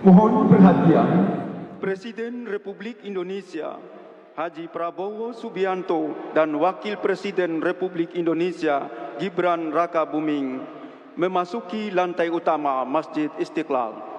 Mohon perhatian. Presiden Republik Indonesia Haji Prabowo Subianto dan Wakil Presiden Republik Indonesia Gibran Rakabuming memasuki lantai utama Masjid Istiqlal.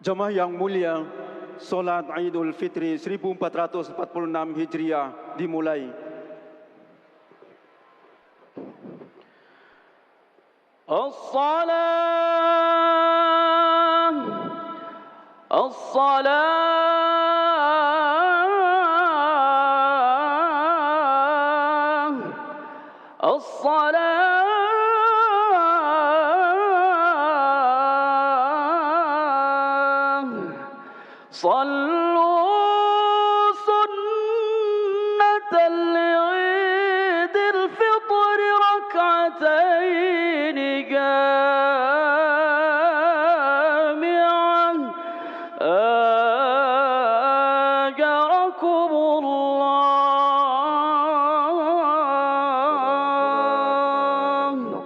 Jemaah yang mulia, Solat Idul Fitri 1446 Hijriah dimulai. صلوا سنة لعيد الفطر ركعتين جامعا أجركم الله.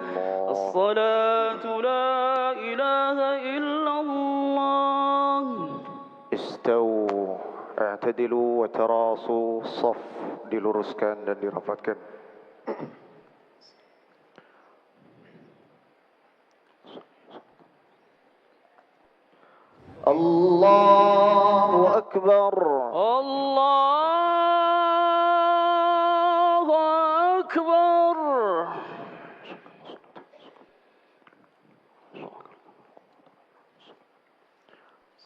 الصلاة لا إله إلا الله. Istau, i'tadilu wa tarasu, saf diluruskan dan dirapatkan. Allahu Akbar. Allahu Akbar.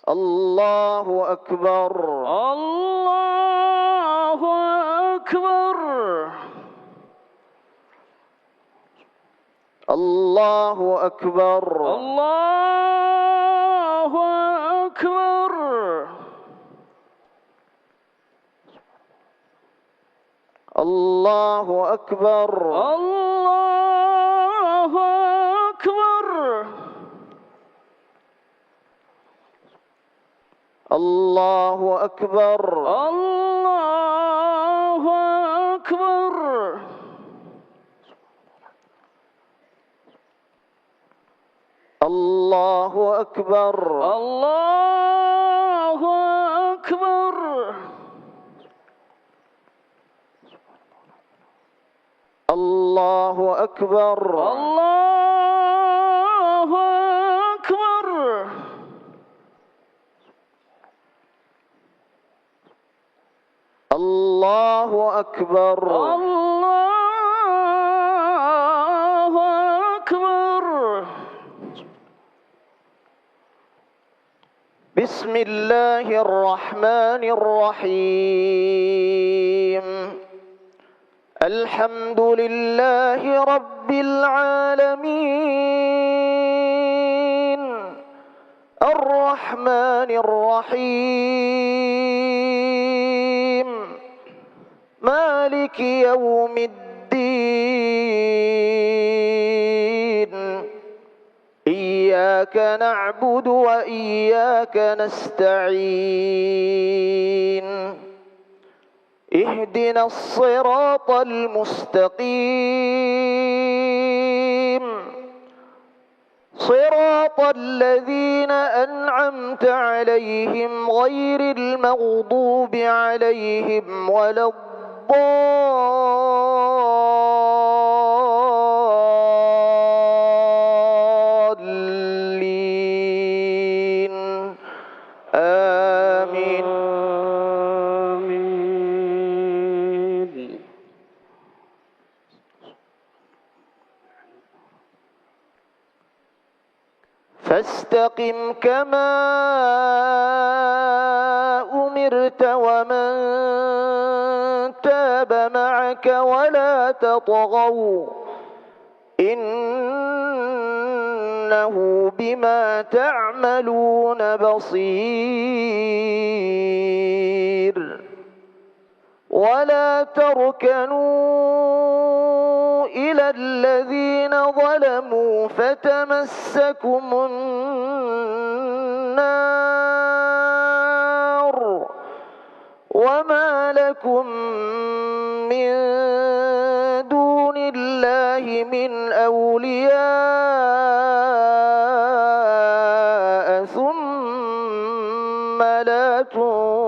Allahu Akbar. Allahu Akbar. Allahu Akbar. Allahu Akbar. Allahu Akbar. Allahu Akbar. Allahu Akbar. Allahu Akbar. Allahu Akbar. Allahu Akbar. Allahu Akbar. Allahu Akbar. Allahu Akbar. Allahu Akbar. Bismillahirrahmanirrahim. Alhamdulillahi Rabbil Alamin. Ar-Rahmanir-Rahim. Maliki Yawmiddin. Iyyaka na'budu wa iyyaka nasta'in. اهدنا الصراط المستقيم صراط الذين أنعمت عليهم غير المغضوب عليهم ولا الضالين. آمين. فاستقم كما أمرت ومن تاب معك ولا تطغوا إنه بما تعملون بصير. ولا تركنوا إلى الذين ظلموا فتمسكم النار وما لكم من دون الله من أولياء ثم لا تنصرون.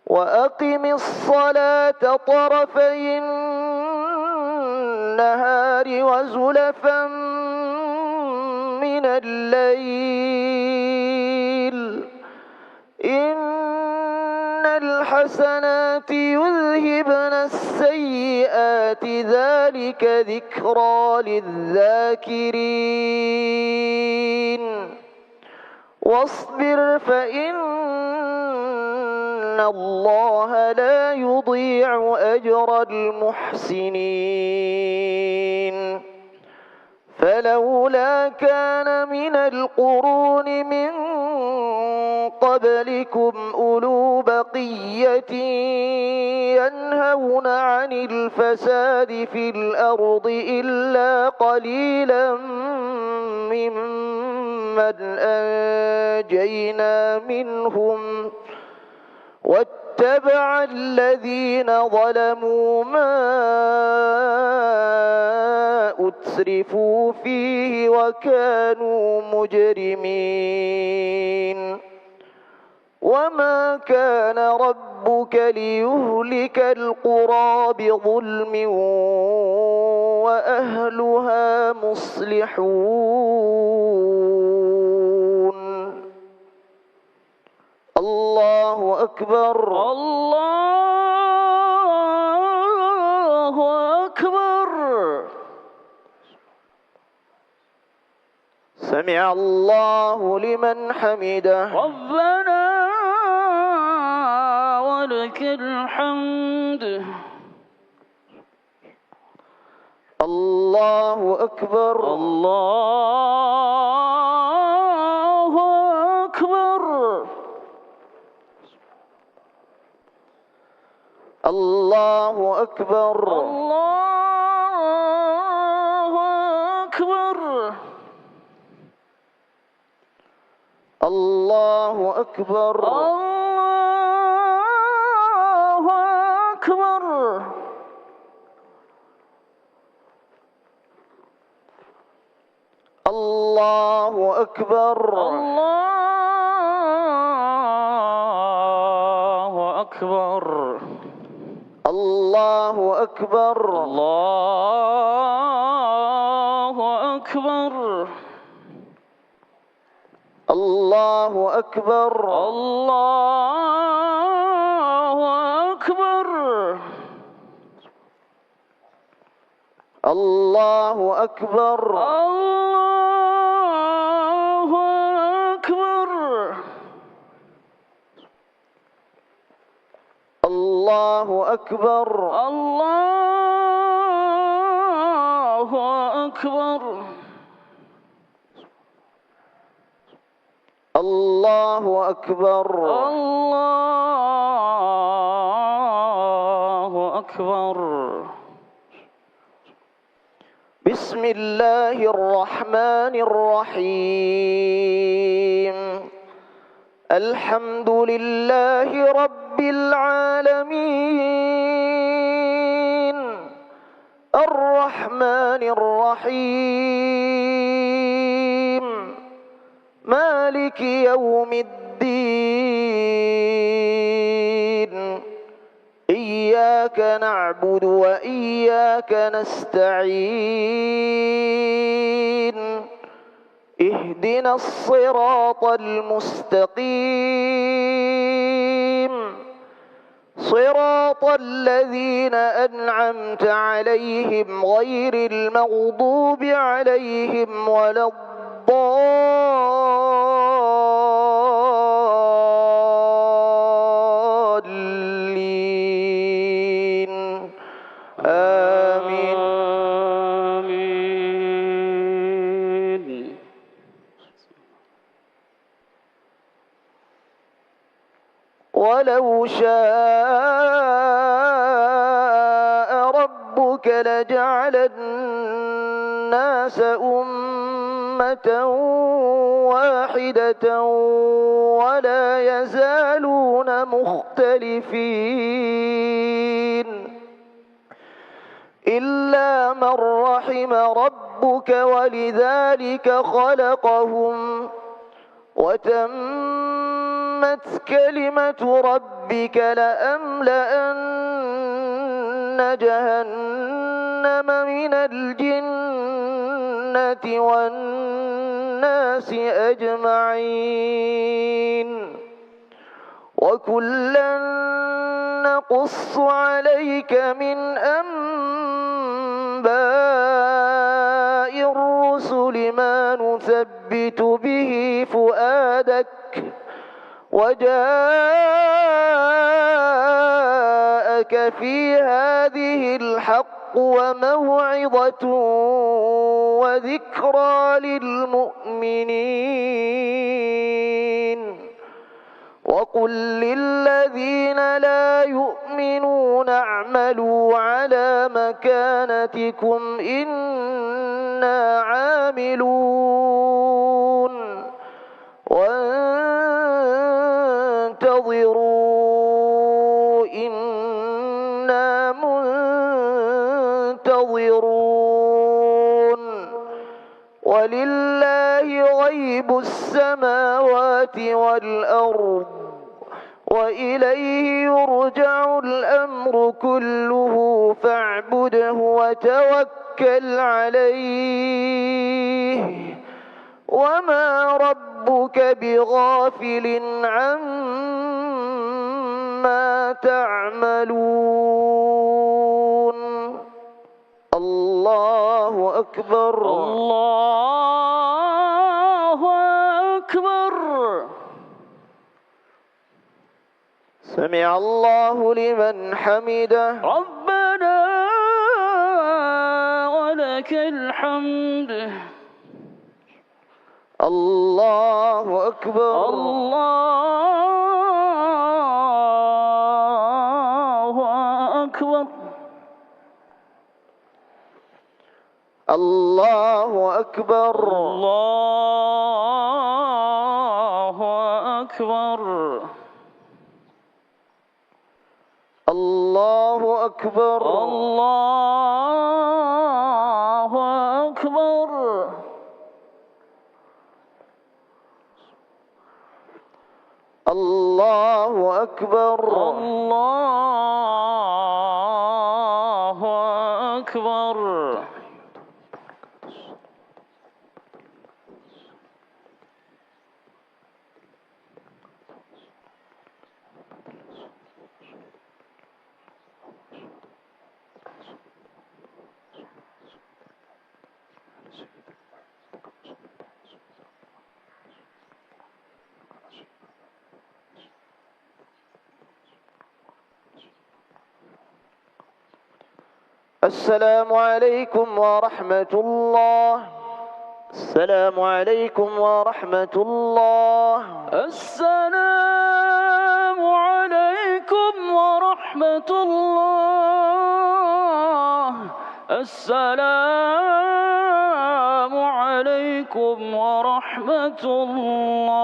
وأقم الصلاة طرفي النهار وزلفا الليل إن الحسنات يذهبن السيئات ذلك ذكرى للذاكرين واصبر فإن الله لا يضيع أجر المحسنين فلولا كان من القرون من قبلكم أولو بقية ينهون عن الفساد في الأرض إلا قليلا ممن أنجينا منهم واتبع الذين ظلموا ما أترفوا فيه وكانوا مجرمين وما كان ربك ليهلك القرى بظلم وأهلها مصلحون الله أكبر الله أكبر. سمع الله لمن حمده ربنا ولك الحمد. الله أكبر الله أكبر. الله أكبر الله أكبر. الله أكبر الله أكبر. الله أكبر الله أكبر. الله أكبر الله أكبر. الله أكبر الله أكبر. الله أكبر الله أكبر. الله أكبر الله أكبر. الله أكبر الله أكبر. بسم الله الرحمن الرحيم الحمد لله رب العالمين الرحمن الرحيم مالك يوم الدين إياك نعبد وإياك نستعين اهدنا الصراط المستقيم صراط الذين أنعمت عليهم غير المغضوب عليهم ولا الضالين آمين آمين. ولو شاء ربك لجعل الناس أمة واحدة ولا يزالون مختلفين إلا من رحم ربك ولذلك خلقهم وتمت كلمة ربك لأملأن جهنم من الجنة والناس الناس أجمعين وكلا نقص عليك من أنباء الرسل ما نثبت به فؤادك وجاءك في هذه الحق وموعظة وذكرى للمؤمنين وقل للذين لا يؤمنون اعملوا على مكانتكم إنا عاملون وانتظروا إنا منتظرون ولله غيب السماوات والأرض وإليه يرجع الأمر كله فاعبده وتوكل عليه وما ربك بغافل عما تعملون الله أكبر الله أكبر. سمع الله لمن حمده ربنا ولك الحمد. الله أكبر الله أكبر. الله أكبر الله أكبر. الله أكبر الله أكبر. الله أكبر الله أكبر. السلام عليكم ورحمة الله السلام عليكم ورحمة الله السلام عليكم ورحمة الله. السلام عليكم ورحمة الله.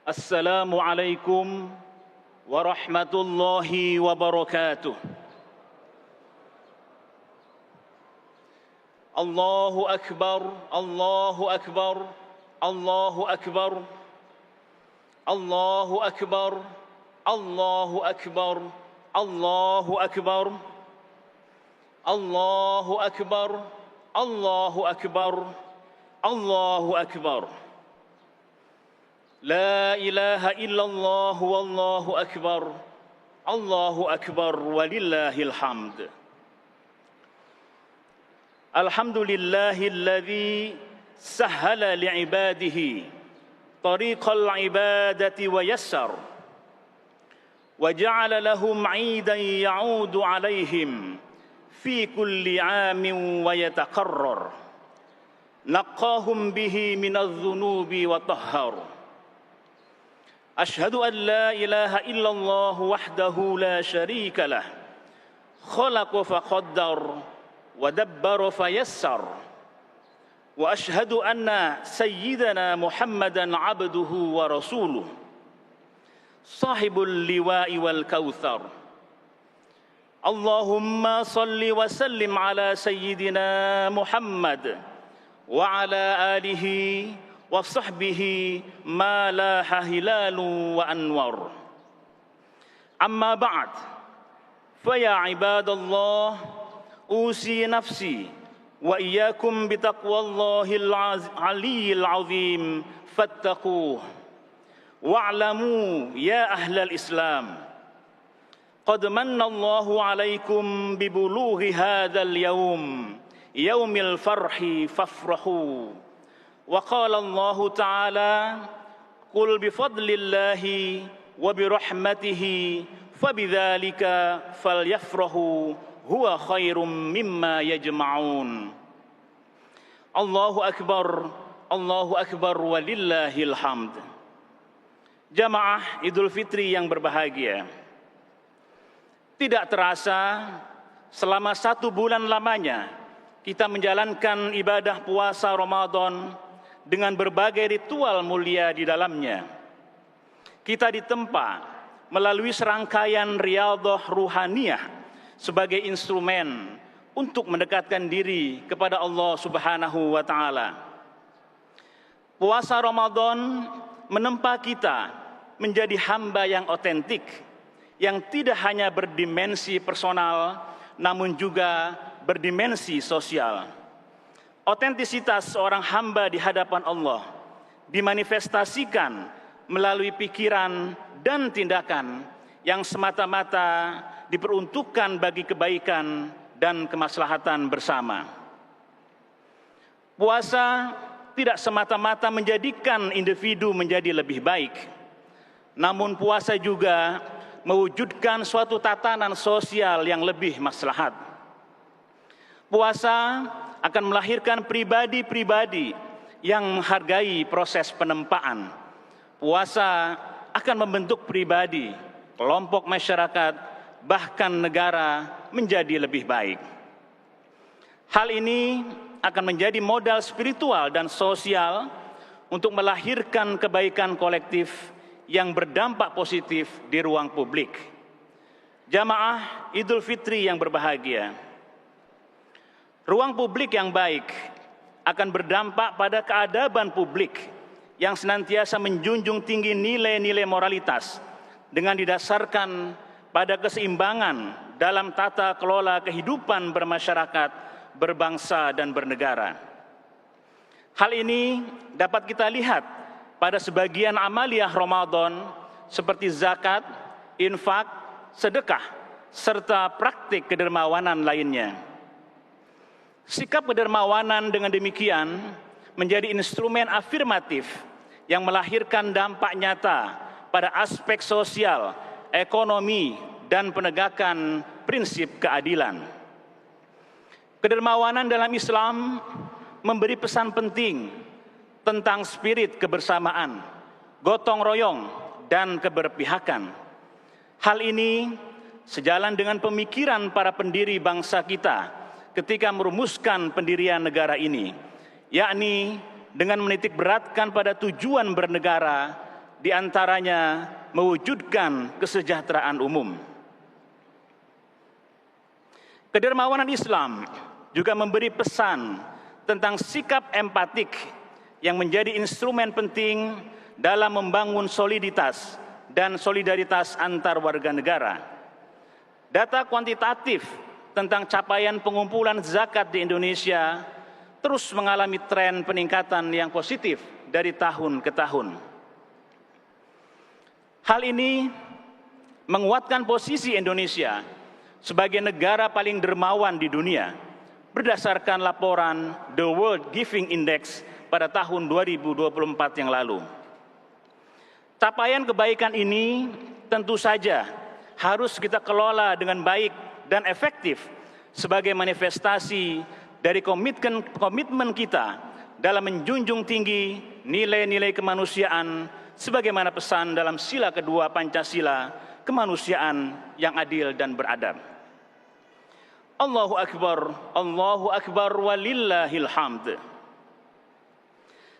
Assalamualaikum warahmatullahi wabarakatuh. Allahu Akbar, Allahu Akbar, Allahu Akbar, Allahu Akbar, Allahu Akbar, Allahu Akbar, Allahu Akbar, Allahu Akbar, Allahu Akbar. La ilaha illallah wallahu akbar. Allahu akbar walillahil hamd. Alhamdulillahilladzi sahhala li'ibadihi tariqal ibadati wa yassar وجعل لهم عيدا يعود عليهم في كل عام ويتكرر نقاهم به من الذنوب وطهر. أشهد أن لا إله إلا الله وحده لا شريك له خلق فقدر ودبر فيسر. وأشهد أن سيدنا محمدا عبده ورسوله صاحب اللواء والكوثر. اللهم صل وسلم على سيدنا محمد وعلى آله وصحبه ما لاح هلال وأنور. أما بعد، فيا عباد الله، أوصي نفسي وإياكم بتقوى الله العلي العظيم فاتقوه. واعلموا يا أهل الإسلام قد من الله عليكم ببلوغ هذا اليوم، يوم الفرح فافرحوا. وقال الله تعالى: قل بفضل الله وبرحمته فبذلك فليفرحوا هو خير مما يجمعون. الله أكبر الله أكبر walillahil hamd. Jamaah Idul Fitri yang berbahagia, tidak terasa selama 1 bulan lamanya kita menjalankan ibadah puasa Ramadan dengan berbagai ritual mulia di dalamnya. Kita ditempa melalui serangkaian riyadhah ruhaniyah sebagai instrumen untuk mendekatkan diri kepada Allah Subhanahu wa Ta'ala. Puasa Ramadan menempa kita menjadi hamba yang otentik, yang tidak hanya berdimensi personal, namun juga berdimensi sosial. Otentisitas seorang hamba di hadapan Allah dimanifestasikan melalui pikiran dan tindakan yang semata-mata diperuntukkan bagi kebaikan dan kemaslahatan bersama. Puasa tidak semata-mata menjadikan individu menjadi lebih baik, namun puasa juga mewujudkan suatu tatanan sosial yang lebih maslahat. Puasa akan melahirkan pribadi-pribadi yang menghargai proses penempaan. Puasa akan membentuk pribadi, kelompok masyarakat, bahkan negara menjadi lebih baik. Hal ini akan menjadi modal spiritual dan sosial untuk melahirkan kebaikan kolektif yang berdampak positif di ruang publik. Jamaah Idul Fitri yang berbahagia, ruang publik yang baik akan berdampak pada keadaban publik yang senantiasa menjunjung tinggi nilai-nilai moralitas dengan didasarkan pada keseimbangan dalam tata kelola kehidupan bermasyarakat, berbangsa, dan bernegara. Hal ini dapat kita lihat pada sebagian amaliyah Ramadan seperti zakat, infak, sedekah, serta praktik kedermawanan lainnya. Sikap kedermawanan dengan demikian menjadi instrumen afirmatif yang melahirkan dampak nyata pada aspek sosial, ekonomi, dan penegakan prinsip keadilan. Kedermawanan dalam Islam memberi pesan penting tentang spirit kebersamaan, gotong royong, dan keberpihakan. Hal ini sejalan dengan pemikiran para pendiri bangsa kita ketika merumuskan pendirian negara ini, yakni dengan menitik beratkan pada tujuan bernegara, diantaranya mewujudkan kesejahteraan umum. Kedermawanan Islam juga memberi pesan tentang sikap empatik yang menjadi instrumen penting dalam membangun soliditas dan solidaritas antar warga negara. Data kuantitatif tentang capaian pengumpulan zakat di Indonesia terus mengalami tren peningkatan yang positif dari tahun ke tahun. Hal ini menguatkan posisi Indonesia sebagai negara paling dermawan di dunia berdasarkan laporan The World Giving Index pada tahun 2024 yang lalu. Capaian kebaikan ini tentu saja harus kita kelola dengan baik dan efektif sebagai manifestasi dari komitmen kita dalam menjunjung tinggi nilai-nilai kemanusiaan sebagaimana pesan dalam sila kedua Pancasila, kemanusiaan yang adil dan beradab. Allahu Akbar walillahil hamd.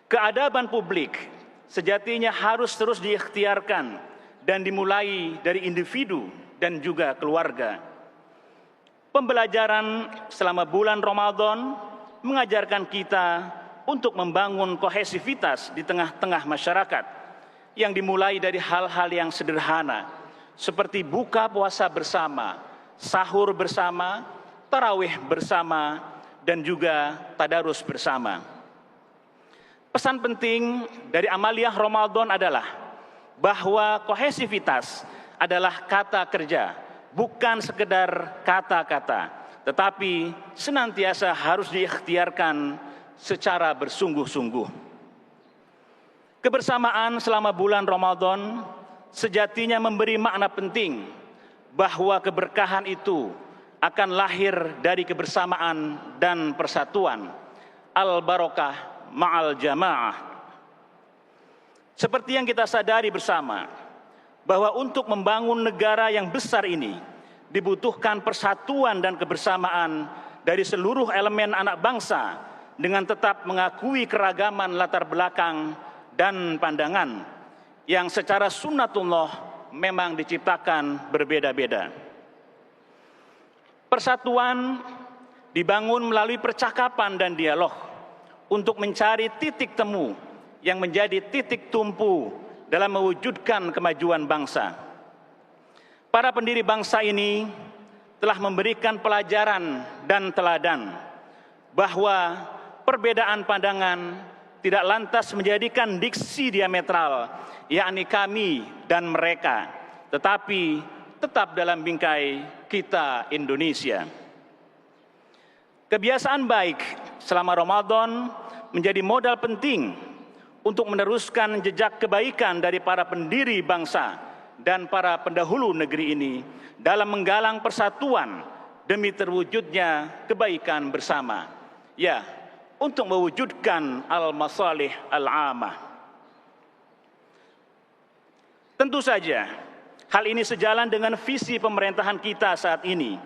Keadaban publik sejatinya harus terus diikhtiarkan dan dimulai dari individu dan juga keluarga. Pembelajaran selama bulan Ramadan mengajarkan kita untuk membangun kohesivitas di tengah-tengah masyarakat yang dimulai dari hal-hal yang sederhana seperti buka puasa bersama, sahur bersama, tarawih bersama, dan juga tadarus bersama. Pesan penting dari amaliyah Ramadan adalah bahwa kohesivitas adalah kata kerja, bukan sekedar kata-kata, tetapi senantiasa harus diikhtiarkan secara bersungguh-sungguh. Kebersamaan selama bulan Ramadan sejatinya memberi makna penting bahwa keberkahan itu akan lahir dari kebersamaan dan persatuan. Al-barokah ma'al jamaah. Seperti yang kita sadari bersama, bahwa untuk membangun negara yang besar ini dibutuhkan persatuan dan kebersamaan dari seluruh elemen anak bangsa dengan tetap mengakui keragaman latar belakang dan pandangan yang secara sunnatullah memang diciptakan berbeda-beda. Persatuan dibangun melalui percakapan dan dialog untuk mencari titik temu yang menjadi titik tumpu dalam mewujudkan kemajuan bangsa. Para pendiri bangsa ini telah memberikan pelajaran dan teladan bahwa perbedaan pandangan tidak lantas menjadikan diksi diametral, yakni kami dan mereka, tetapi tetap dalam bingkai kita Indonesia. Kebiasaan baik selama Ramadan menjadi modal penting untuk meneruskan jejak kebaikan dari para pendiri bangsa dan para pendahulu negeri ini dalam menggalang persatuan demi terwujudnya kebaikan bersama. Ya, untuk mewujudkan al-masalih al-amah. Tentu saja, hal ini sejalan dengan visi pemerintahan kita saat ini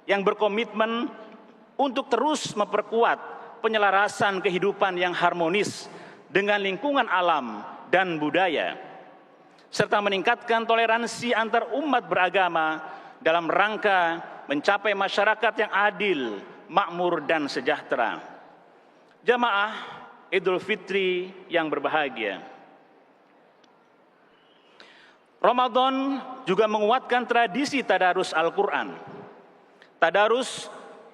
yang berkomitmen untuk terus memperkuat penyelarasan kehidupan yang harmonis dengan lingkungan alam dan budaya, serta meningkatkan toleransi antar umat beragama dalam rangka mencapai masyarakat yang adil, makmur, dan sejahtera. Jamaah Idul Fitri yang berbahagia. Ramadan juga menguatkan tradisi tadarus Al-Quran. Tadarus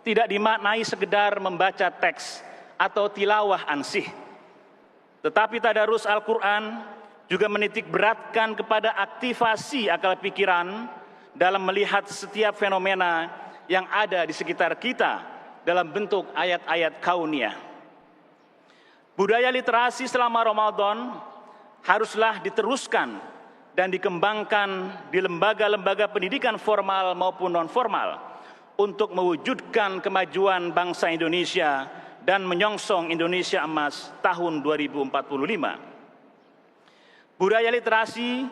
tidak dimaknai sekedar membaca teks atau tilawah ansih, tetapi tadarus Al-Quran juga menitik beratkan kepada aktivasi akal pikiran dalam melihat setiap fenomena yang ada di sekitar kita dalam bentuk ayat-ayat kauniyah. Budaya literasi selama Ramadan haruslah diteruskan dan dikembangkan di lembaga-lembaga pendidikan formal maupun non-formal untuk mewujudkan kemajuan bangsa Indonesia dan menyongsong Indonesia Emas tahun 2045. Budaya literasi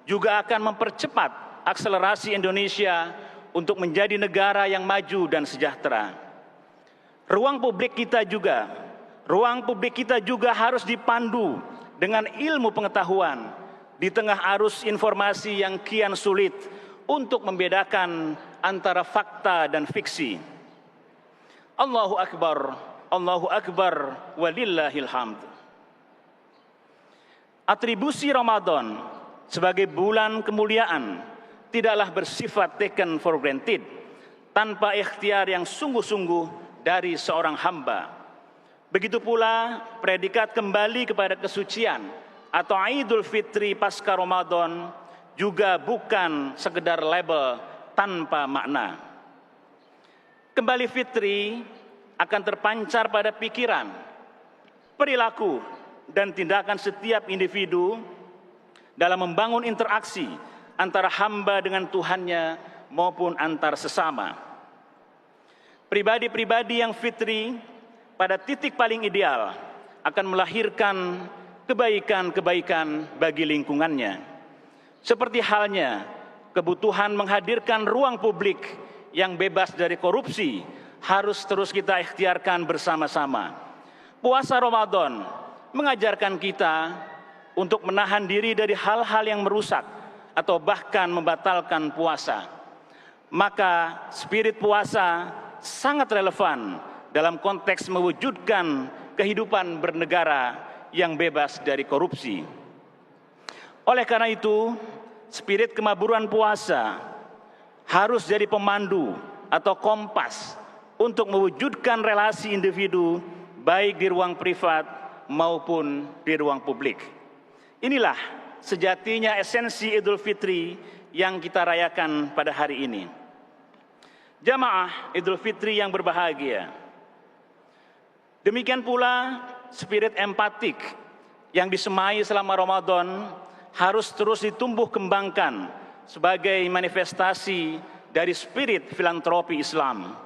juga akan mempercepat akselerasi Indonesia untuk menjadi negara yang maju dan sejahtera. Ruang publik kita juga harus dipandu dengan ilmu pengetahuan di tengah arus informasi yang kian sulit untuk membedakan antara fakta dan fiksi. Allahu Akbar, walillahil hamd. Atribusi Ramadan sebagai bulan kemuliaan tidaklah bersifat taken for granted, tanpa ikhtiar yang sungguh-sungguh dari seorang hamba. Begitu pula predikat kembali kepada kesucian atau Idul Fitri pasca Ramadan juga bukan sekedar label tanpa makna. Kembali fitri akan terpancar pada pikiran, perilaku, dan tindakan setiap individu dalam membangun interaksi antara hamba dengan Tuhannya maupun antar sesama. Pribadi-pribadi yang fitri pada titik paling ideal akan melahirkan kebaikan-kebaikan bagi lingkungannya. Seperti halnya kebutuhan menghadirkan ruang publik yang bebas dari korupsi harus terus kita ikhtiarkan bersama-sama. Puasa Ramadan mengajarkan kita untuk menahan diri dari hal-hal yang merusak atau bahkan membatalkan puasa. Maka spirit puasa sangat relevan dalam konteks mewujudkan kehidupan bernegara yang bebas dari korupsi. Oleh karena itu, spirit kemaburan puasa harus jadi pemandu atau kompas untuk mewujudkan relasi individu baik di ruang privat maupun di ruang publik. Inilah sejatinya esensi Idul Fitri yang kita rayakan pada hari ini. Jamaah Idul Fitri yang berbahagia. Demikian pula spirit empatik yang disemai selama Ramadan harus terus ditumbuh kembangkan sebagai manifestasi dari spirit filantropi Islam.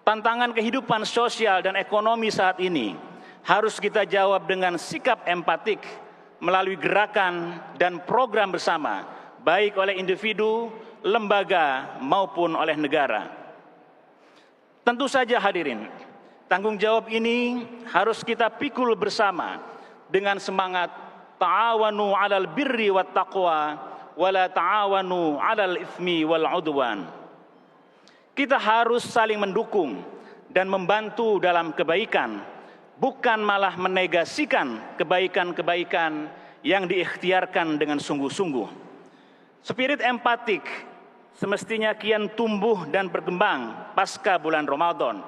Tantangan kehidupan sosial dan ekonomi saat ini harus kita jawab dengan sikap empatik melalui gerakan dan program bersama, baik oleh individu, lembaga, maupun oleh negara. Tentu saja hadirin, tanggung jawab ini harus kita pikul bersama dengan semangat ta'awanu 'alal birri wat taqwa wala ta'awanu 'alal itsmi wal 'udwan. Kita harus saling mendukung dan membantu dalam kebaikan, bukan malah menegasikan kebaikan-kebaikan yang diikhtiarkan dengan sungguh-sungguh. Spirit empatik semestinya kian tumbuh dan berkembang pasca bulan Ramadan,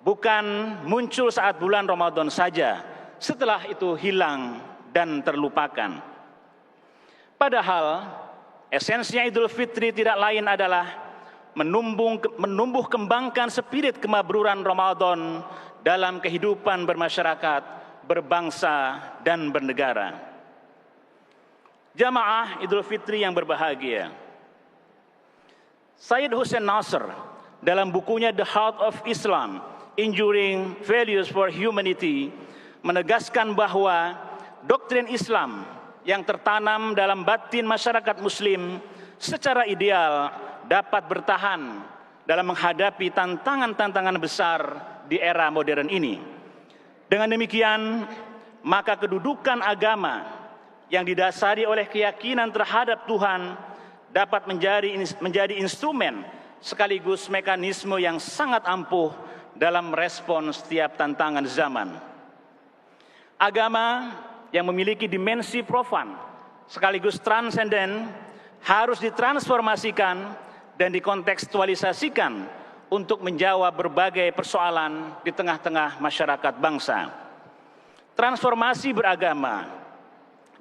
bukan muncul saat bulan Ramadan saja, setelah itu hilang dan terlupakan. Padahal esensinya Idul Fitri tidak lain adalah menumbuh kembangkan spirit kemabruran Ramadan dalam kehidupan bermasyarakat, berbangsa, dan bernegara. Jamaah Idul Fitri yang berbahagia, Syed Hussein Nasr dalam bukunya The Heart of Islam, Enduring Values for Humanity menegaskan bahwa doktrin Islam yang tertanam dalam batin masyarakat Muslim secara ideal dapat bertahan dalam menghadapi tantangan-tantangan besar di era modern ini. Dengan demikian, maka kedudukan agama yang didasari oleh keyakinan terhadap Tuhan dapat menjadi instrumen sekaligus mekanisme yang sangat ampuh dalam merespon setiap tantangan zaman. Agama yang memiliki dimensi profan sekaligus transenden harus ditransformasikan dan dikontekstualisasikan untuk menjawab berbagai persoalan di tengah-tengah masyarakat bangsa. Transformasi beragama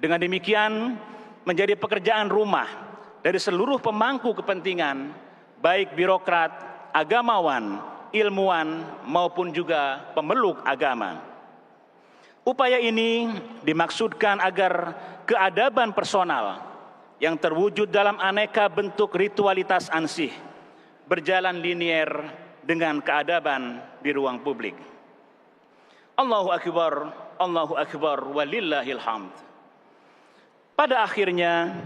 dengan demikian menjadi pekerjaan rumah dari seluruh pemangku kepentingan, baik birokrat, agamawan, ilmuwan, maupun juga pemeluk agama. Upaya ini dimaksudkan agar keadaban personal yang terwujud dalam aneka bentuk ritualitas ansih berjalan linier dengan keadaban di ruang publik. Allahu Akbar, walillahil hamd. Pada akhirnya,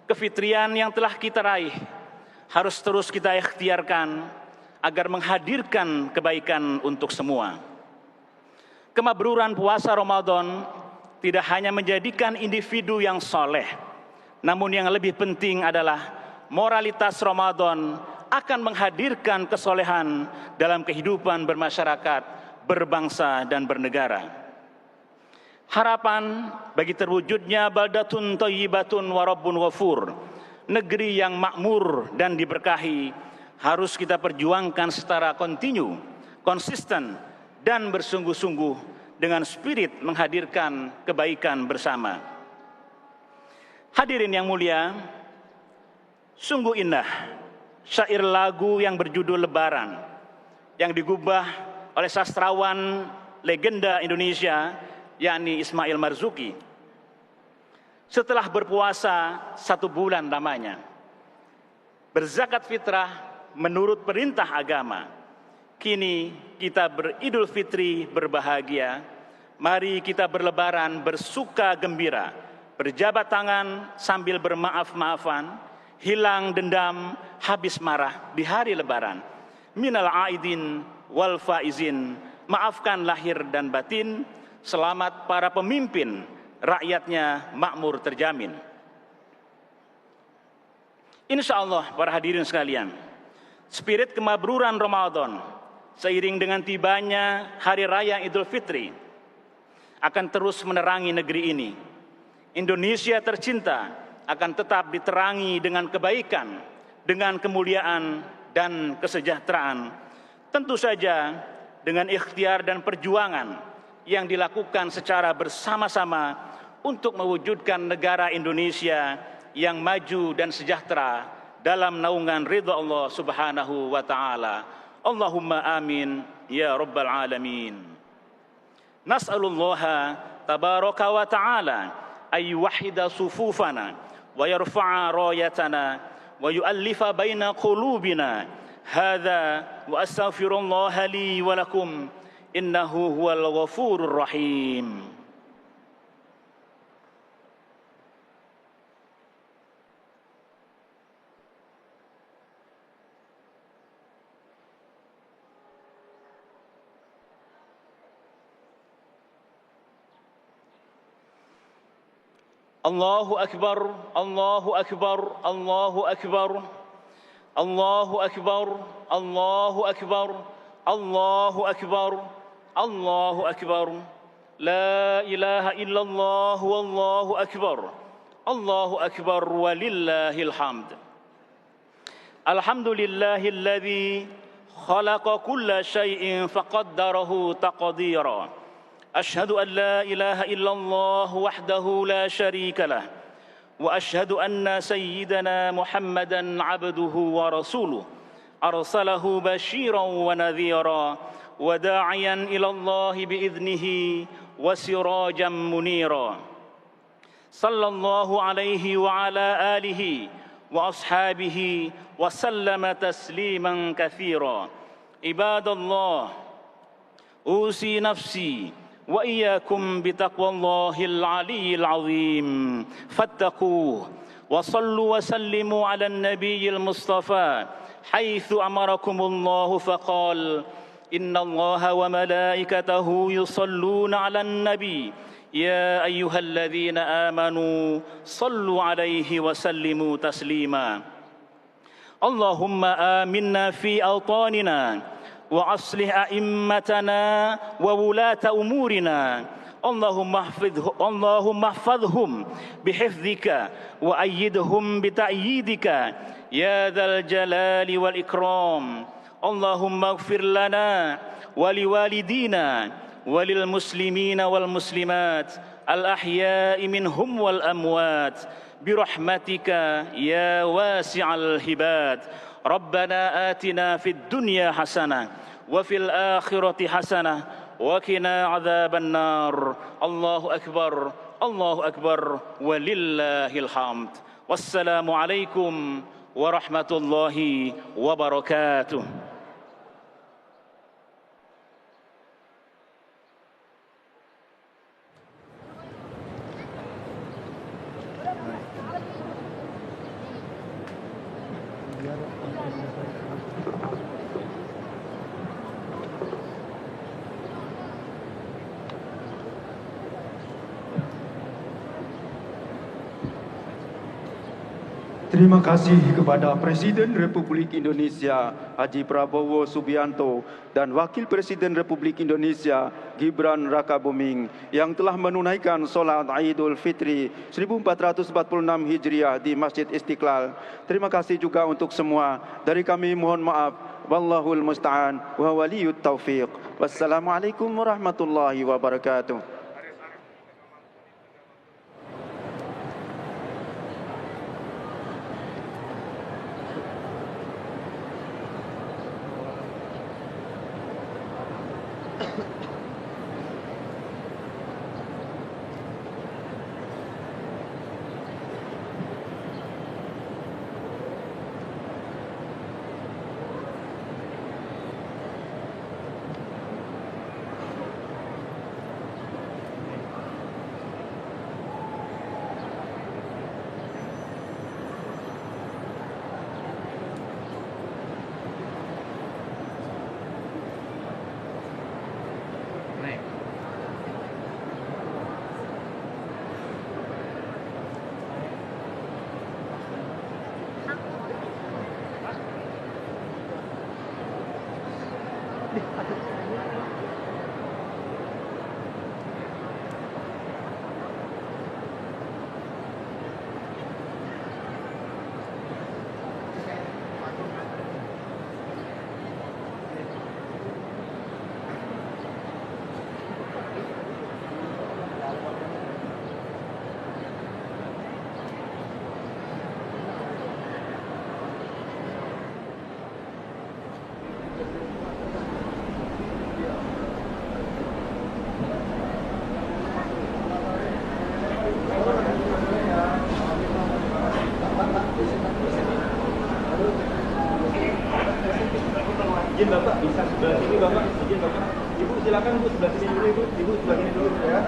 kefitrian yang telah kita raih harus terus kita ikhtiarkan agar menghadirkan kebaikan untuk semua. Kemabruran puasa Ramadan tidak hanya menjadikan individu yang soleh, namun yang lebih penting adalah moralitas Ramadan akan menghadirkan kesolehan dalam kehidupan bermasyarakat, berbangsa, dan bernegara. Harapan bagi terwujudnya baldatun thayyibatun wa rabbun ghafur, negeri yang makmur dan diberkahi, harus kita perjuangkan secara kontinu, konsisten, dan bersungguh-sungguh dengan spirit menghadirkan kebaikan bersama. Hadirin yang mulia, sungguh indah syair lagu yang berjudul Lebaran yang digubah oleh sastrawan legenda Indonesia yakni Ismail Marzuki. setelah berpuasa 1 bulan lamanya. Berzakat fitrah menurut perintah agama. Kini kita beridul fitri berbahagia. Mari kita berlebaran bersuka gembira, berjabat tangan sambil bermaaf-maafan, hilang dendam, habis marah di hari lebaran. Minal aidin wal faizin, maafkan lahir dan batin, selamat para pemimpin, rakyatnya makmur terjamin. Insya Allah para hadirin sekalian, spirit kemabruran Ramadan seiring dengan tibanya Hari Raya Idul Fitri akan terus menerangi negeri ini. Indonesia tercinta akan tetap diterangi dengan kebaikan, dengan kemuliaan dan kesejahteraan. Tentu saja dengan ikhtiar dan perjuangan yang dilakukan secara bersama-sama untuk mewujudkan negara Indonesia yang maju dan sejahtera dalam naungan ridha Allah Subhanahu wa taala. Allahumma amin ya rabbal alamin. Nas'alullaha tabaraka wa ta'ala ay yuwahhida sufufana wa yarfa'a rayatana wa yu'allifa baina qulubina. Hadza wa astaghfirullaha li wa lakum innahu huwal ghafurur rahim. Allahu akbar, Allahu akbar, Allahu akbar, Allahu akbar, Allahu akbar, Allahu akbar, Allahu akbar. La ilaha illallah wallahu akbar. Allahu akbar walillahil hamd. Alhamdulillahilladzi khalaqa kulla syai'in faqaddarahu taqdira. أشهد أن لا إله إلا الله وحده لا شريك له وأشهد أن سيدنا محمدًا عبده ورسوله أرسله بشيرًا ونذيرًا وداعيًا إلى الله بإذنه وسراجًا منيرًا صلى الله عليه وعلى آله وأصحابه وسلم تسليمًا كثيرًا عباد الله أوصي نفسي وإياكم بتقوى الله العلي العظيم فاتقوه وصلوا وسلموا على النبي المصطفى حيث أمركم الله فقال إن الله وملائكته يصلون على النبي يا أيها الذين آمنوا صلوا عليه وسلموا تسليما اللهم آمنا في أوطاننا وأصلح أئمتنا وولاة أمورنا اللهم احفظهم بحفظك وأيدهم بتأييدك يا ذا الجلال والإكرام اللهم اغفر لنا ولوالدينا وللمسلمين والمسلمات الأحياء منهم والأموات برحمتك يا واسع الهبات ربنا آتنا في الدنيا حسنة وفي الآخرة حسنة وقنا عذاب النار الله أكبر ولله الحمد والسلام عليكم ورحمة الله وبركاته. Terima kasih kepada Presiden Republik Indonesia Haji Prabowo Subianto dan Wakil Presiden Republik Indonesia Gibran Rakabuming yang telah menunaikan solat Idul Fitri 1446 Hijriah di Masjid Istiqlal. Terima kasih juga untuk semua. Dari kami mohon maaf. Wallahul musta'an wa waliyut taufiq. Wassalamualaikum warahmatullahi wabarakatuh. silakan Bu sebelah sini dulu Ibu. Ibu sebelah sini dulu ya.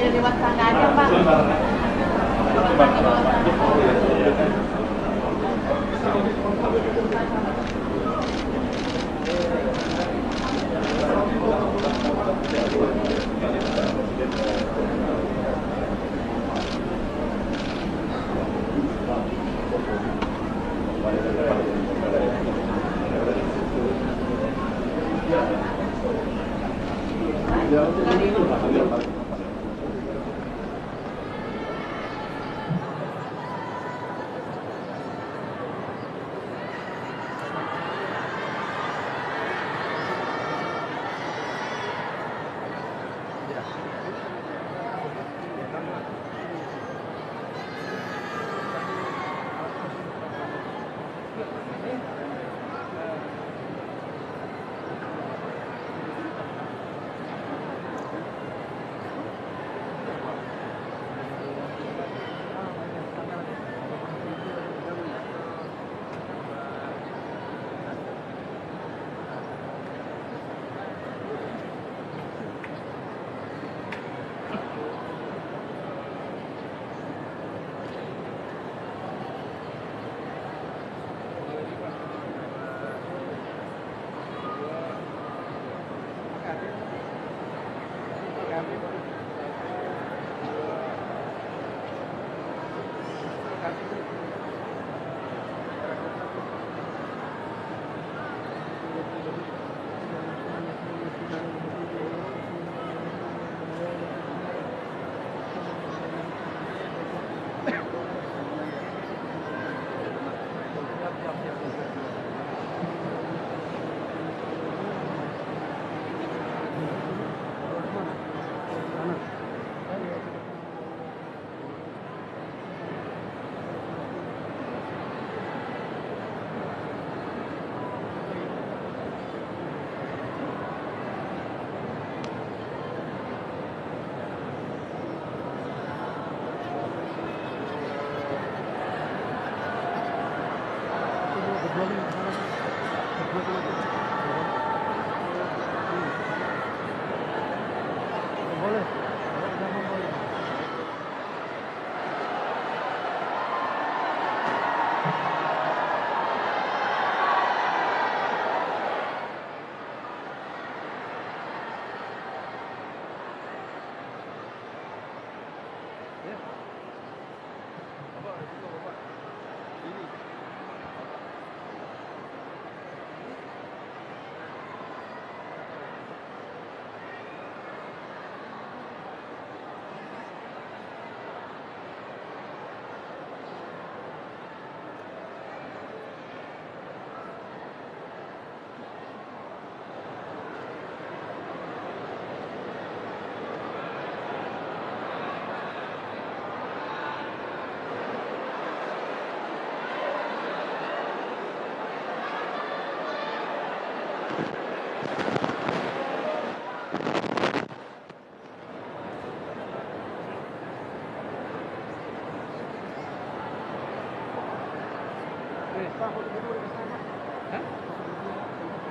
Lewat tangga aja Pak.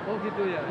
Oh gitu ya.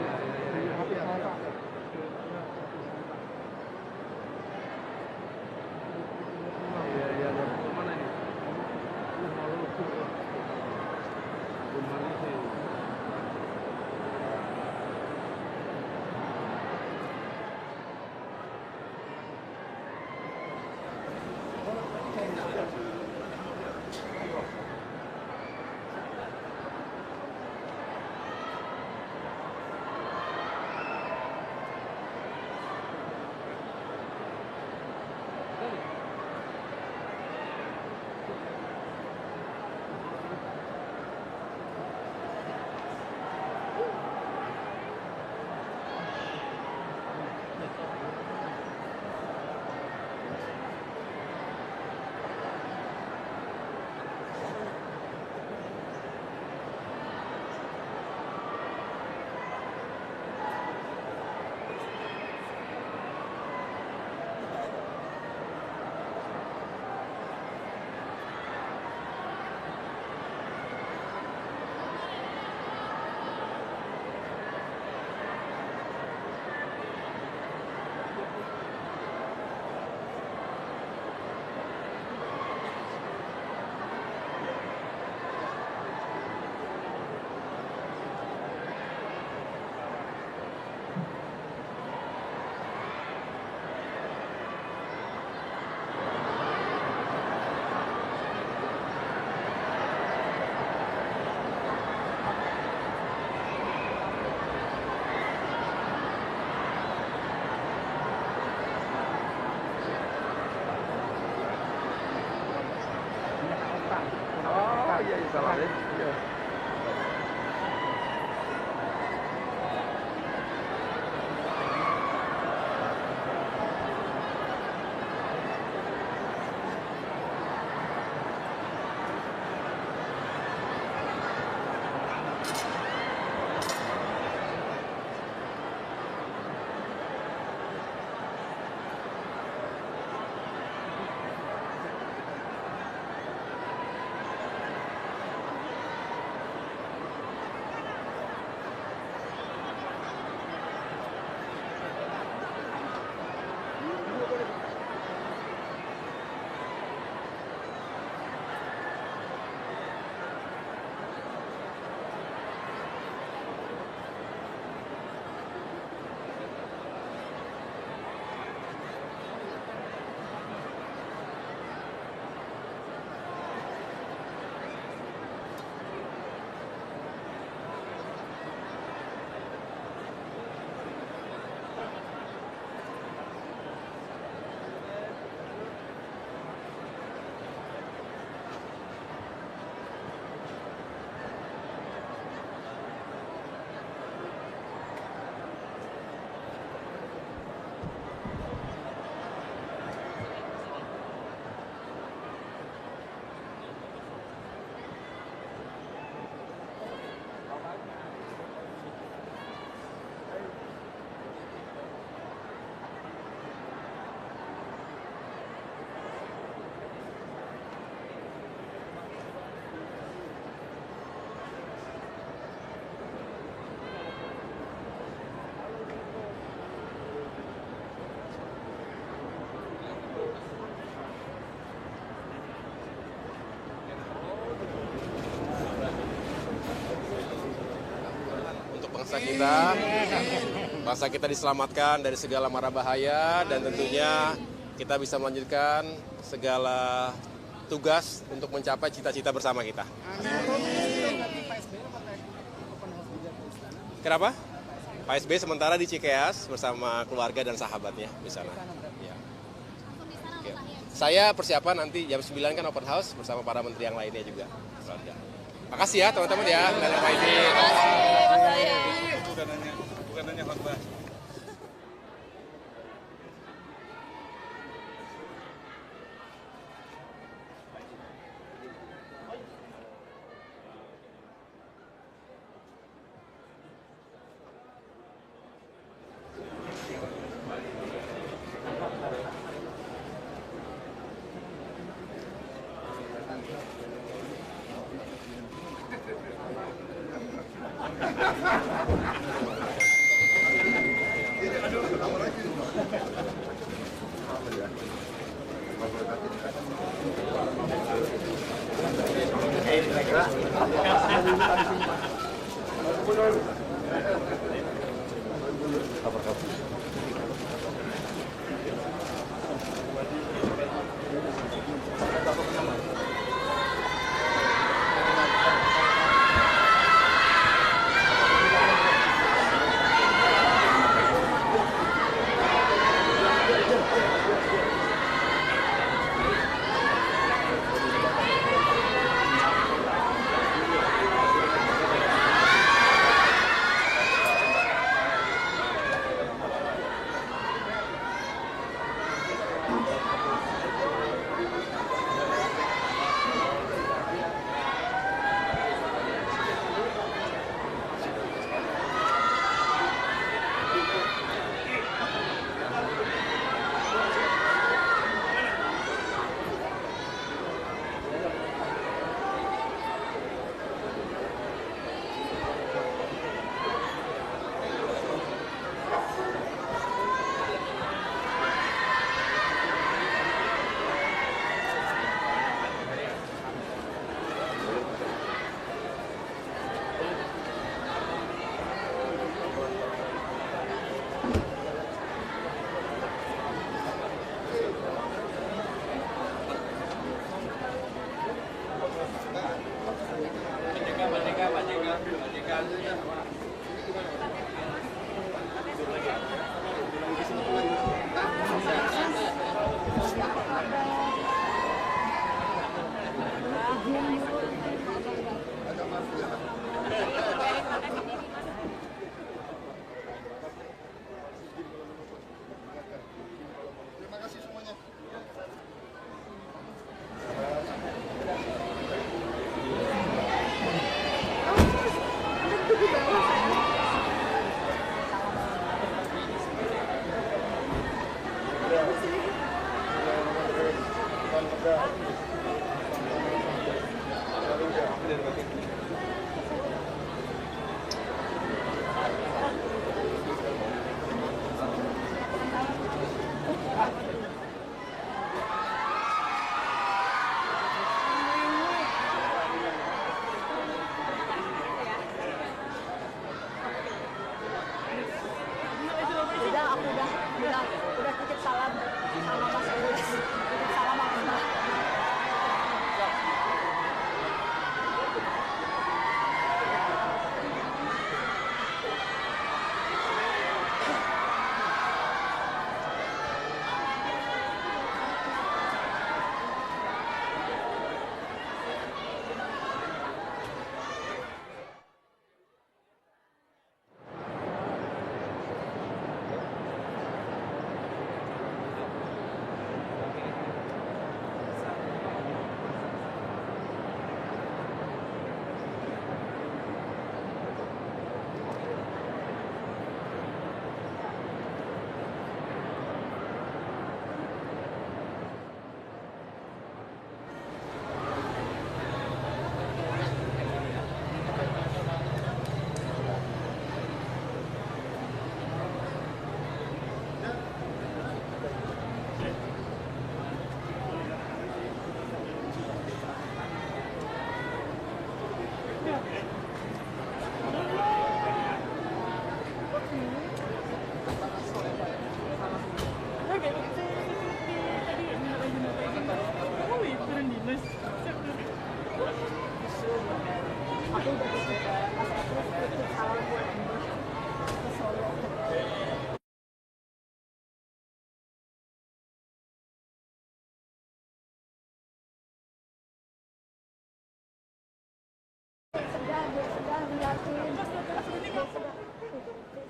bangsa kita diselamatkan dari segala mara bahaya, dan tentunya kita bisa melanjutkan segala tugas untuk mencapai cita-cita bersama kita. Kenapa? Pak SBY sementara di Cikeas bersama keluarga dan sahabatnya di sana. Ya. Oke. Saya persiapan nanti jam 9 kan open house bersama para menteri yang lainnya juga. Makasih ya teman-teman ya. Bukan nanya khotbah. Udah titip salam sama Mas Elis. Titip salam sama Mbak. sudah liatin, dia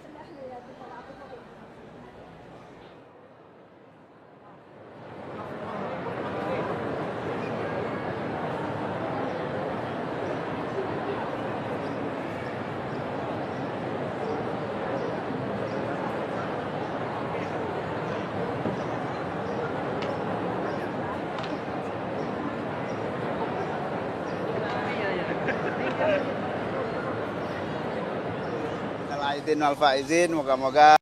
sudah liatin kalau aku mau Minal aidin wal faizin, moga-moga